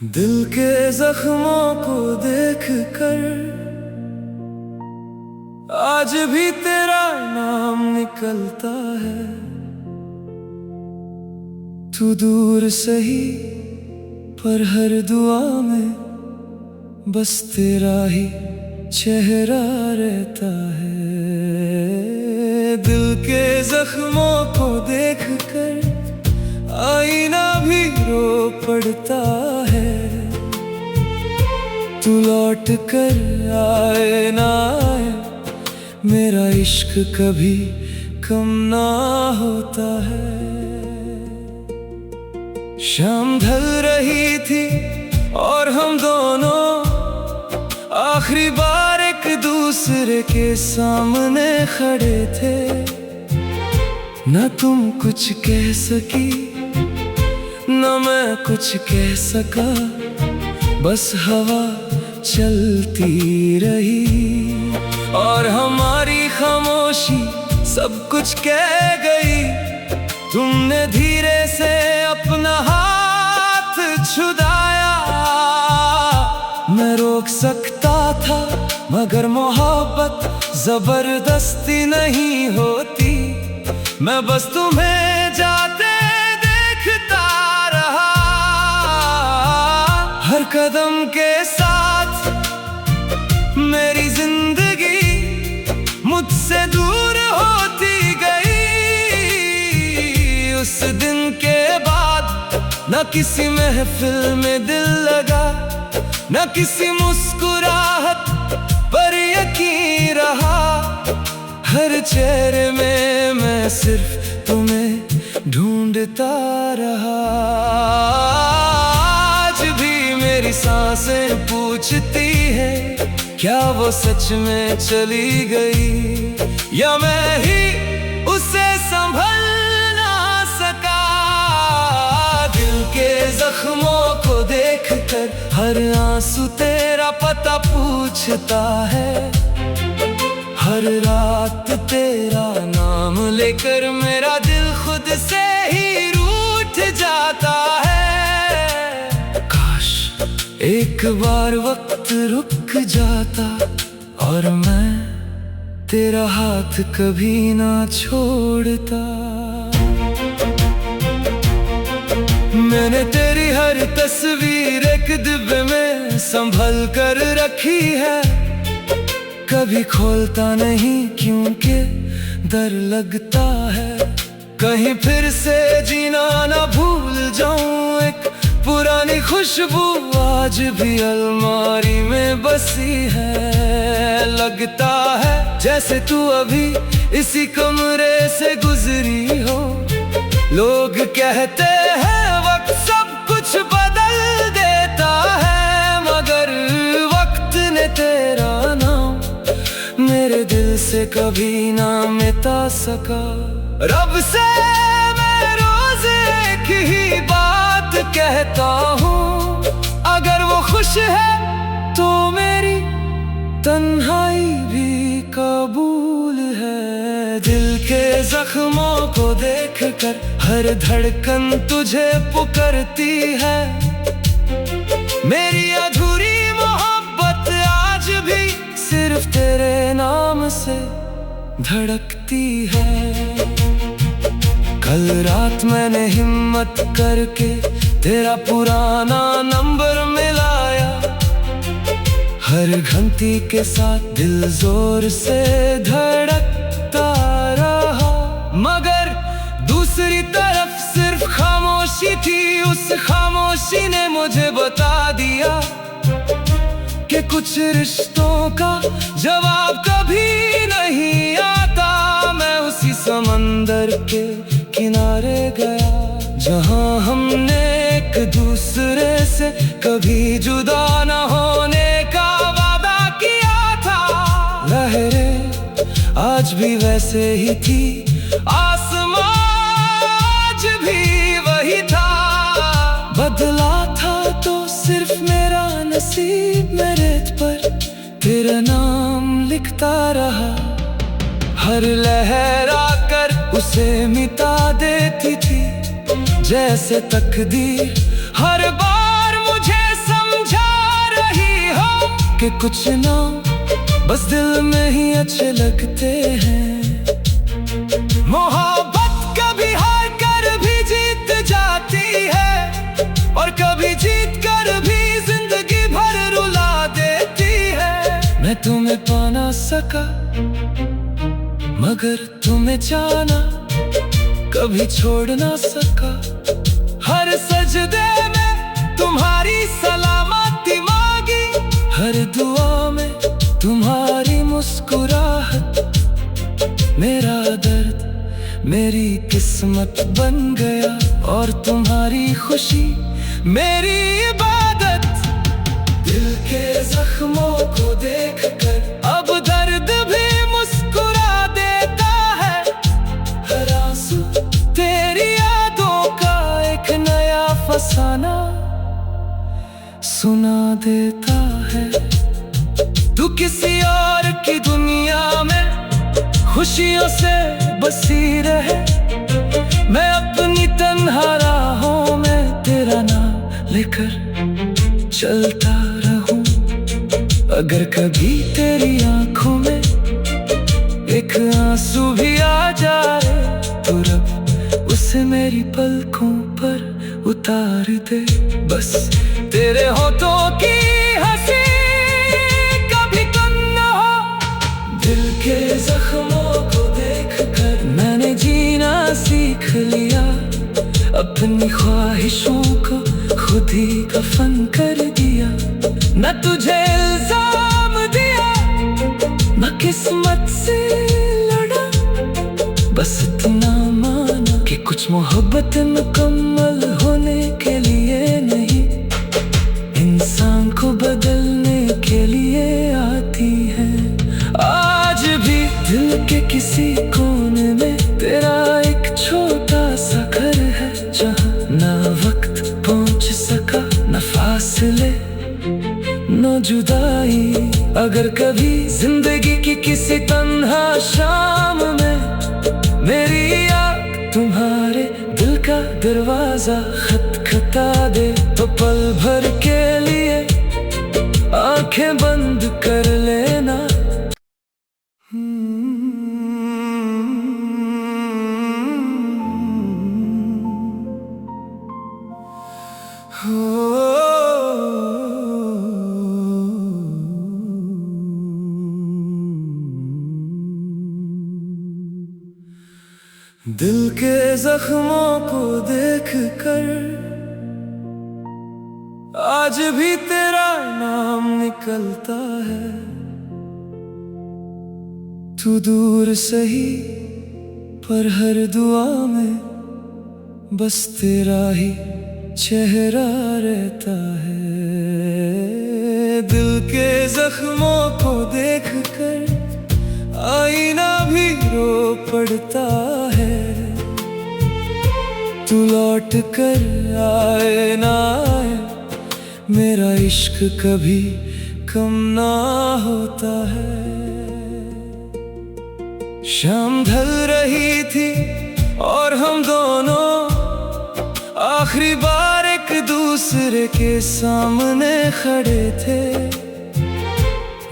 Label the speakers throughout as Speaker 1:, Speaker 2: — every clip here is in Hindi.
Speaker 1: दिल के जख्मों को देख कर आज भी तेरा नाम निकलता है। तू दूर सही पर हर दुआ में बस तेरा ही चेहरा रहता है। दिल के जख्मों को देख कर आईना भी रो पड़ता है। तू लौट कर आए ना आए मेरा इश्क कभी कम ना होता है। शाम ढल रही थी और हम दोनों आखिरी बार एक दूसरे के सामने खड़े थे। न तुम कुछ कह सकी न मैं कुछ कह सका, बस हवा चलती रही और हमारी खामोशी सब कुछ कह गई। तुमने धीरे से अपना हाथ छुड़ाया, मैं रोक सकता था मगर मोहब्बत जबरदस्ती नहीं होती। मैं बस तुम्हें जाते देखता रहा, हर कदम के साथ मेरी जिंदगी मुझसे दूर होती गई। उस दिन के बाद न किसी महफिल में दिल लगा, न किसी मुस्कुराहट पर यकीन रहा। हर चेहरे में मैं सिर्फ तुम्हें ढूंढता रहा। आज भी मेरी सांसें पूछती है क्या वो सच में चली गई या मैं ही उसे संभल ना सका। दिल के जख्मों को देखकर हर आंसू तेरा पता पूछता है। हर रात तेरा नाम लेकर मेरा दिल खुद से ही रूठ जाता है। काश एक बार वक्त रुक जाता और मैं तेरा हाथ कभी ना छोड़ता। मैंने तेरी हर तस्वीर एक डिब्बे में संभल कर रखी है। कभी खोलता नहीं क्योंकि डर लगता है कहीं फिर से जीना ना भूल जाऊं। एक पुरानी खुशबू आज भी अलमारी में बसी है। लगता है जैसे तू अभी इसी कमरे से गुजरी हो। लोग कहते हैं वक्त सब कुछ बदल देता है, मगर वक्त ने तेरा नाम मेरे दिल से कभी ना मिटा सका। रब से मैं रोज एक ही बात कहता हूँ, अगर वो खुश है तो मेरी तन्हाई भी कबूल है। दिल के जख्मों को देखकर हर धड़कन तुझे पुकारती है। मेरी अधूरी मोहब्बत आज भी सिर्फ तेरे नाम से धड़कती है। कल रात मैंने हिम्मत करके तेरा पुराना नंबर मिलाया। हर घंटी के साथ दिल जोर से धड़कता रहा, मगर दूसरी तरफ सिर्फ खामोशी थी। उस खामोशी ने मुझे बता दिया कि कुछ रिश्तों का जवाब कभी नहीं आता। मैं उसी समंदर के किनारे गया जहां हमने एक दूसरे से कभी जुदा न होने का वादा किया था। लहरें आज भी वैसे ही थी, आसमां आज भी वही था। बदला था तो सिर्फ मेरा नसीब, मैं रेत पर तेरा नाम लिखता रहा। हर लहर आकर उसे मिटा देती थी, जैसे तकदीर हर बार मुझे के कुछ नाम बस दिल में ही अच्छे लगते हैं। मोहब्बत कभी हार कर भी जीत जाती है और कभी जीत कर भी जिंदगी भर रुला देती है। मैं तुम्हें पा ना सका मगर तुम्हें जाना कभी छोड़ ना सका। हर सजदे में तुम्हारी सलामती मांगी, हर दुआ में तुम्हारी मुस्कुराहट। मेरा दर्द मेरी किस्मत बन गया और तुम्हारी खुशी मेरी इबादत। दिल के जख्मों को देखकर अब दर्द भी मुस्कुरा देता है। हर आंसू तेरी यादों का एक नया फसाना सुना देता है। तू किसी और की दुनिया में खुशियों से बसी रहे, मैं अपनी तन्हा राहों में तेरा नाम लेकर चलता रहूं। अगर कभी तेरी आंखों में एक आंसू भी आ जाए तो रब उसे मेरी पलकों पर उतार दे। बस तेरे होठों की हंसी कभी कम न हो। दिल के जख्मों को देखकर मैंने जीना सीख लिया, अपनी ख्वाहिशों को खुद ही कफन कर दिया। न तुझे इल्जाम दिया न किस्मत से लड़ा, बस इतना माना कि कुछ मोहब्बत मुकम्मल होने के लिए नहीं, इंसान को बदलने के लिए आती है। आज भी दिल के किसी कोने में तेरा एक छोटा सा घर है, जहाँ ना वक्त पहुँच सका न फासले न जुदाई। अगर कभी जिंदगी की किसी तन्हा शाम में मेरी याद तुम्हारे दिल का दरवाजा खटखटा दे तो पल भर के लिए आंखें बंद कर लेना। दिल के जख्मों को देखकर आज भी तेरा नाम निकलता है। तू दूर सही पर हर दुआ में बस तेरा ही चेहरा रहता है। दिल के जख्मों को देखकर आईना भी रो पड़ता है। तू लौट कर आए ना आए मेरा इश्क कभी कम ना होता है। शाम ढल रही थी और हम दोनों आखिरी बार एक दूसरे के सामने खड़े थे।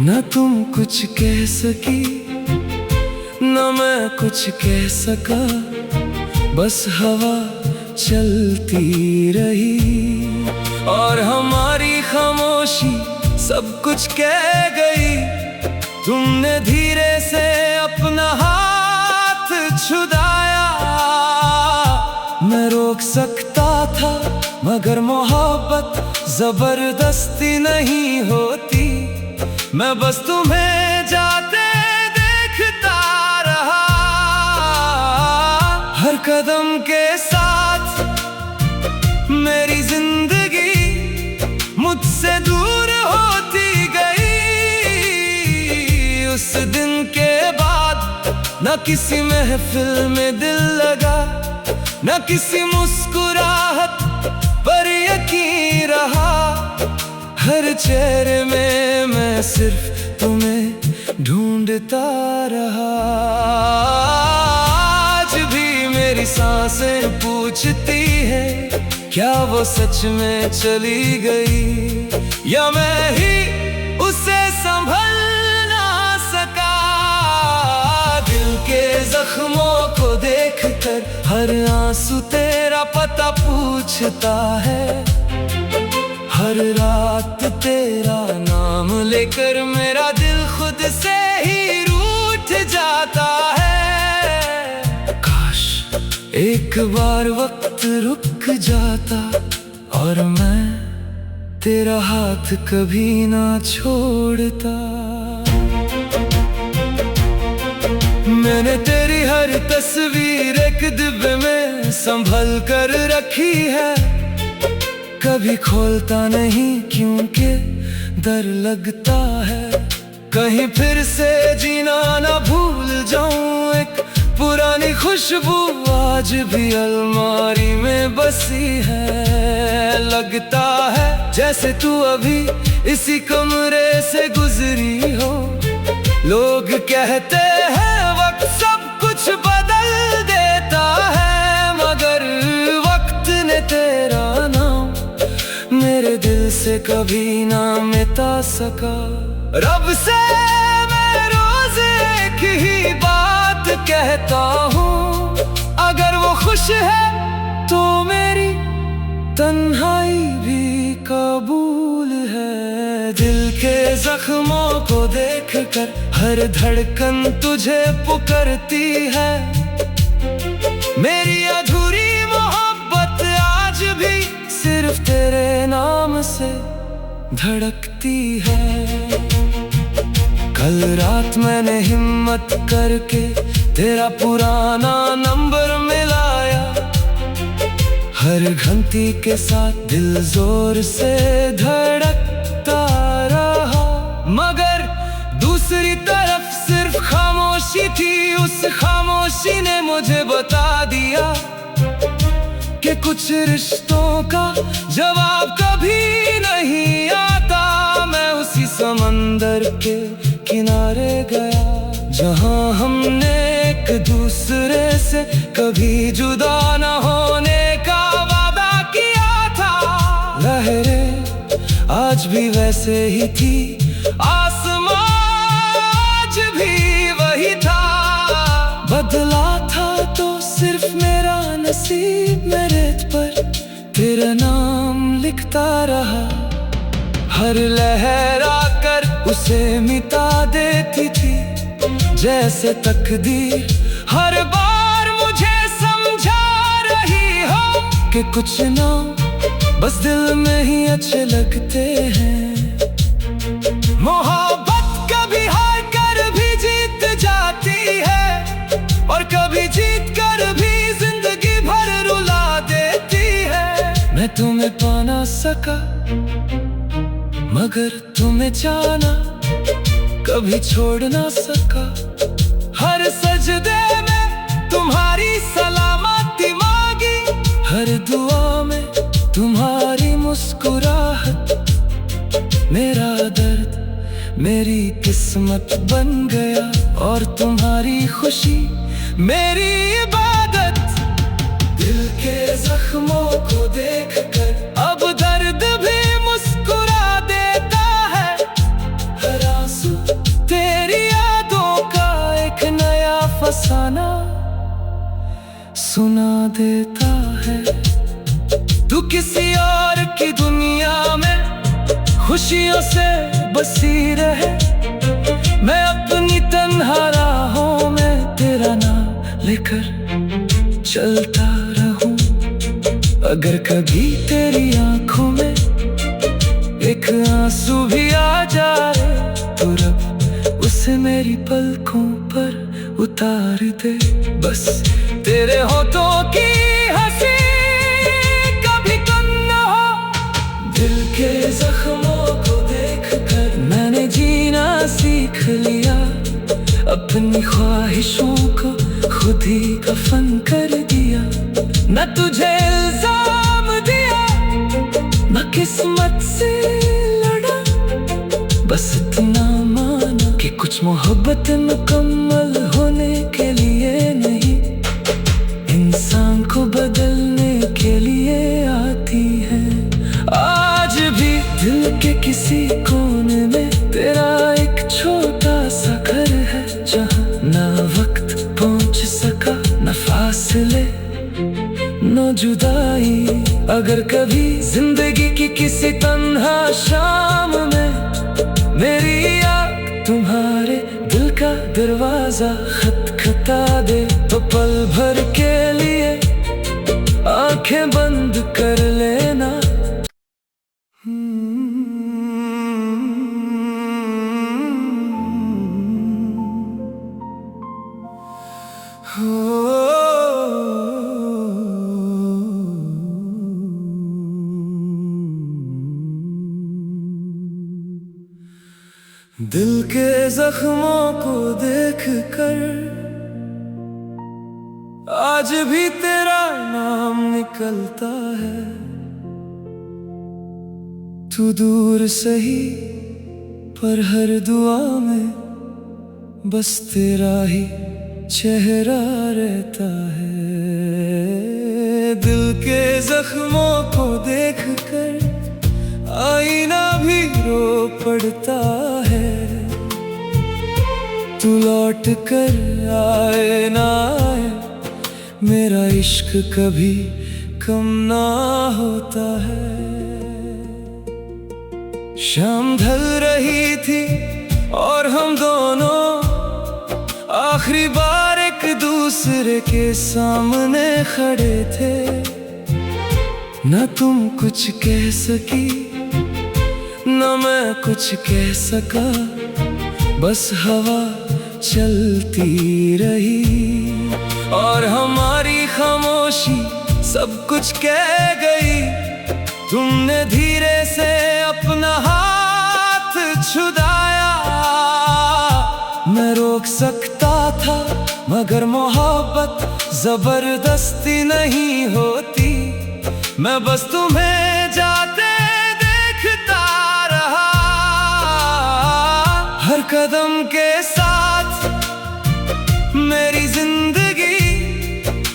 Speaker 1: न तुम कुछ कह सकी न मैं कुछ कह सका, बस हवा चलती रही और हमारी खामोशी सब कुछ कह गई। तुमने धीरे से अपना हाथ छुड़ाया, मैं रोक सकता था मगर मोहब्बत जबरदस्ती नहीं होती। मैं बस तुम्हें जाते देखता रहा, हर कदम के साथ मेरी जिंदगी मुझसे दूर होती गई। उस दिन के बाद न किसी महफिल में दिल लगा, न किसी मुस्कुराहट पर यकीन रहा। हर चेहरे में मैं सिर्फ तुम्हें ढूंढता रहा। आज भी मेरी सांसें पूछती है क्या वो सच में चली गई या मैं ही उसे संभल ना सका। दिल के जख्मों को देख कर हर आंसू तेरा पता पूछता है। हर रात तेरा नाम लेकर मेरा दिल खुद से ही रूठ जाता है। काश एक बार वक्त रुक जाता और मैं तेरा हाथ कभी ना छोड़ता। मैंने तेरी हर तस्वीर एक डिब्बे में संभल कर रखी है। कभी खोलता नहीं क्योंकि डर लगता है कहीं फिर से जीना ना भूल जाऊं। एक पुरानी खुशबू आज भी अलमारी में बसी है। लगता है जैसे तू अभी इसी कमरे से गुजरी हो। लोग कहते हैं वक्त सब कुछ बदल देता है, मगर वक्त ने तेरा नाम मेरे दिल से कभी ना मिटा सका। रब से मैं रोज एक ही बात कहता हूँ, अगर वो खुश है तो मेरी तन्हाई भी कबूल है। दिल के जख्मों को देख कर हर धड़कन तुझे पुकारती है। मेरी अधूरी मोहब्बत आज भी सिर्फ तेरे नाम से धड़कती है। कल रात मैंने हिम्मत करके तेरा पुराना नंबर मिलाया। हर घंटी के साथ दिल जोर से धड़कता रहा, मगर दूसरी तरफ सिर्फ खामोशी थी। उस खामोशी ने मुझे बता दिया कि कुछ रिश्तों का जवाब कभी नहीं आता। मैं उसी समंदर के किनारे गया जहां हमने एक दूसरे से कभी जुदा न होने का वादा किया था। लहरें आज भी वैसे ही थी, आसमां आज भी वही था। बदला था तो सिर्फ मेरा नसीब, मेरे पर तेरा नाम लिखता रहा। हर लहर आकर उसे मिटा देती थी, जैसे तकदीर हर बार मुझे समझा रही हो कि कुछ नाम बस दिल में ही अच्छे लगते हैं। मोहब्बत कभी हार कर भी जीत जाती है, और कभी जीत कर भी जिंदगी भर रुला देती है। मैं तुम्हें पा ना सका, मगर तुम्हें जाना कभी छोड़ ना सका। हर सजदे में तुम्हारी सलामती मांगी, हर दुआ में तुम्हारी मुस्कुराहट। मेरा दर्द मेरी किस्मत बन गया, और तुम्हारी खुशी मेरी इबादत। दिल के जख्मों को देखकर अब दर्द भी मुस्कुरा देता है। हर आंसू तेरी यादों का एक नया फसाना सुना देता है। तू किसी और की दुनिया में खुशियों से बसी रहे, मैं अपनी तन्हा राहों में तेरा नाम लेकर चलता रहूं। अगर कभी तेरी आंखों में एक आंसू भी आ जाए, तो रब उसे मेरी पलकों पर उतार दे। बस तेरे होठों की हंसी कभी कम न हो। दिल के जख्मों को देखकर मैंने जीना सीख लिया। अपनी ख्वाहिशों को खुद ही कफन कर दिया। न तुझे इल्जाम दिया, न किस्मत से लड़ा। बस इतना माना कि कुछ मोहब्बत मुकम्मल होने के लिए नहीं, इंसान को बदलने के लिए आती है। आज भी दिल के किसी कोने में तेरा जुदाई। अगर कभी जिंदगी की किसी तन्हा शाम में मेरी याद तुम्हारे दिल का दरवाजा खटखटा दे, तो पल भर के लिए आंखें बंद कर लेना। दिल के जख्मों को देख कर आज भी तेरा नाम निकलता है। तू दूर सही पर हर दुआ में बस तेरा ही चेहरा रहता है। दिल के जख्मों को देख कर आईना भी रो पड़ता है। तू लौट कर आए ना आए मेरा इश्क कभी कम ना होता है। शाम ढल रही थी और हम दोनों आखिरी बार एक दूसरे के सामने खड़े थे। न तुम कुछ कह सकी न मैं कुछ कह सका, बस हवा चलती रही और हमारी खामोशी सब कुछ कह गई। तुमने धीरे से अपना हाथ छुड़ाया, मैं रोक सकता था मगर मोहब्बत जबरदस्ती नहीं होती। मैं बस तुम्हें जाते देखता रहा, हर कदम के साथ मेरी जिंदगी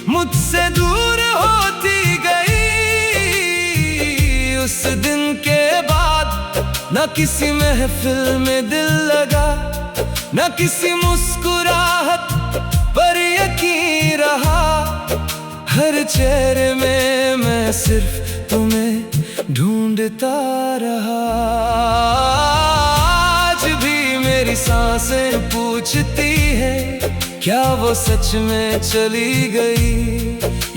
Speaker 1: मुझसे दूर होती गई। उस दिन के बाद न किसी महफिल में दिल लगा, न किसी मुस्कुराहट पर यकीन रहा। हर चेहरे में मैं सिर्फ तुम्हें ढूंढता रहा। आज भी मेरी सांसें पूछती है क्या वो सच में चली गई,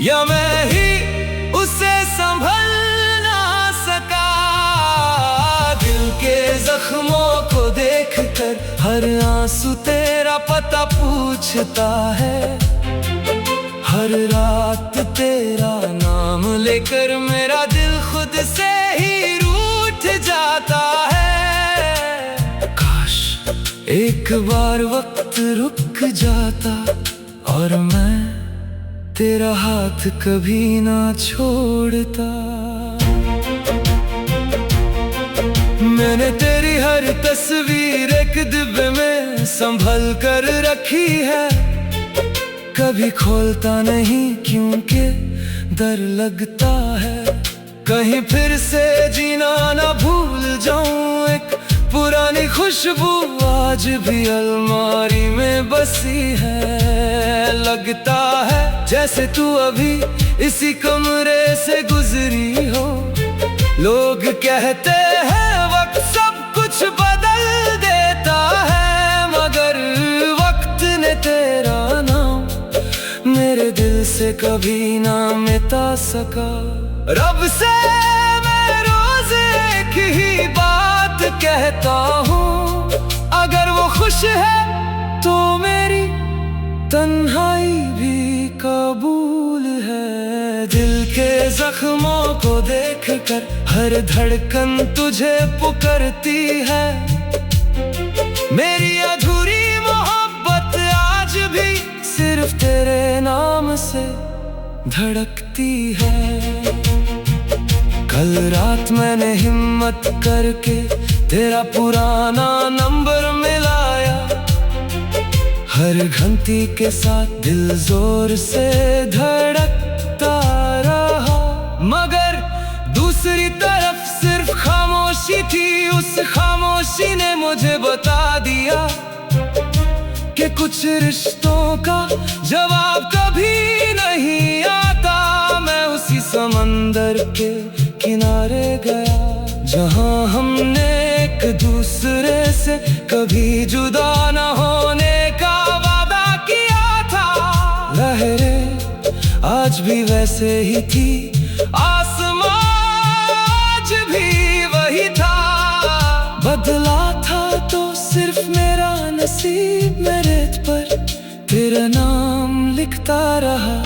Speaker 1: या मैं ही उसे संभल ना सका। दिल के जख्मों को देखकर हर आंसू तेरा पता पूछता है। हर रात तेरा नाम लेकर मेरा दिल खुद से ही रूठ जाता है। काश एक बार वक्त रुक जाता और मैं तेरा हाथ कभी ना छोड़ता। मैंने तेरी हर तस्वीर एक डिब्बे में संभल कर रखी है। कभी खोलता नहीं क्योंकि डर लगता है कहीं फिर से जीना ना भूल जाऊं। एक पुरानी खुशबू आज भी अलमारी में बसी है। लगता है जैसे तू अभी इसी कमरे से गुजरी हो। लोग कहते हैं वक्त सब कुछ बदल देता है, मगर वक्त ने तेरा नाम मेरे दिल से कभी ना मिटा सका। रब से मैं रोज एक ही बात कहता हूँ, अगर वो खुश है तो मेरी तन्हाई भी कबूल है। दिल के जख्मों को देखकर हर धड़कन तुझे पुकारती है। मेरी अधूरी मोहब्बत आज भी सिर्फ तेरे नाम से धड़कती है। कल रात मैंने हिम्मत करके तेरा पुराना नंबर मिलाया। हर घंटी के साथ दिल जोर से धड़कता रहा, मगर दूसरी तरफ सिर्फ खामोशी थी। उस खामोशी ने मुझे बता दिया कि कुछ रिश्तों का जवाब कभी नहीं आता। मैं उसी समंदर के किनारे गया, जहां हमने एक दूसरे से कभी जुदा न होने का वादा किया था। लहरें आज भी वैसे ही थी, आसमां आज भी वही था। बदला था तो सिर्फ मेरा नसीब, मेरे पर तेरा नाम लिखता रहा।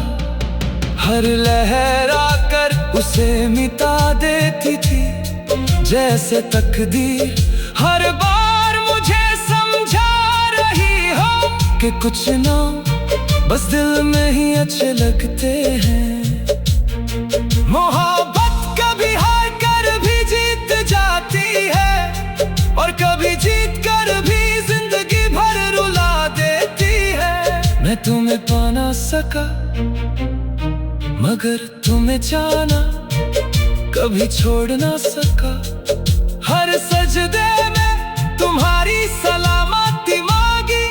Speaker 1: हर लहर आकर उसे मिटा देती थी, जैसे तकदीर हर बार मुझे समझा रही हो कि कुछ नाम बस दिल में ही अच्छे लगते हैं। मोहब्बत कभी हार कर भी जीत जाती है, और कभी जीत कर भी जिंदगी भर रुला देती है। मैं तुम्हें पा ना सका मगर तुम्हें जाना कभी छोड़ ना सका। हर सजदे में तुम्हारी सलामती मांगी,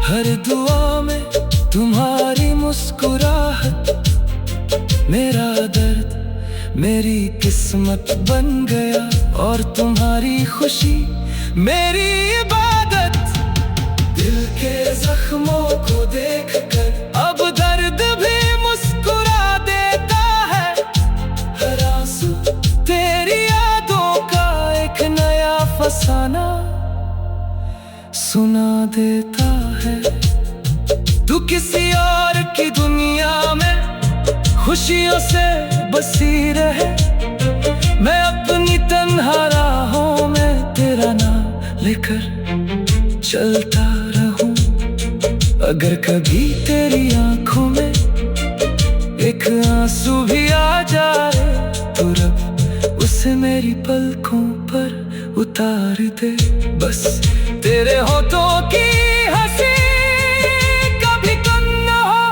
Speaker 1: हर दुआ में तुम्हारी मुस्कुराहट। मेरा दर्द मेरी किस्मत बन गया, और तुम्हारी खुशी मेरी इबादत। दिल के जख्मों को देखकर अब दर्द भी मुस्कुरा देता है। हर आंसू तेरी यादों का एक नया फसाना सुना देता है। तू किसी और की दुनिया में खुशियों से बसी रहे, मैं अपनी तन्हा राहों में तेरा नाम लेकर चलता रहूं। अगर कभी तेरी आंखों में एक आंसू भी आ जाए, तो रब उसे मेरी पलकों पर उतार दे। बस तेरे होठों की हंसी कभी कम न हो।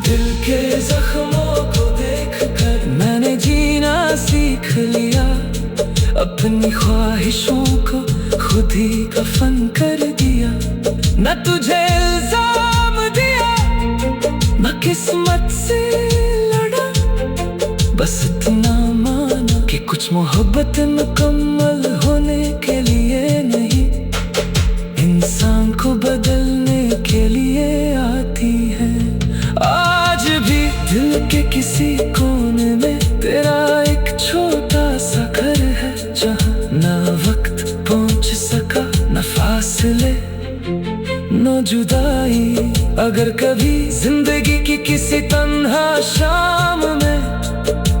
Speaker 1: दिल के जख्मों को देखकर मैंने जीना सीख लिया, अपनी ख्वाहिशों को खुद ही कफन कर दिया। न तुझे इल्जाम दिया, न किस्मत से लड़ा, बस इतना माना कि कुछ मोहब्बत मुकम्मल होने के लिए नहीं, इंसान को बदलने के लिए आती है। आज भी दिल के किसी कोने में तेरा एक छोटा सा घर है, जहाँ ना वक्त पहुँच सका, न फासले न जुदाई। अगर कभी जिंदगी की किसी तन्हा शाम में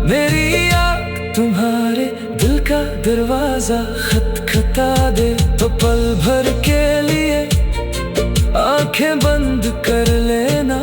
Speaker 1: मेरी याद तुम्हारे दिल का दरवाजा खटखटा दे, तो पल भर के लिए आंखें बंद कर लेना।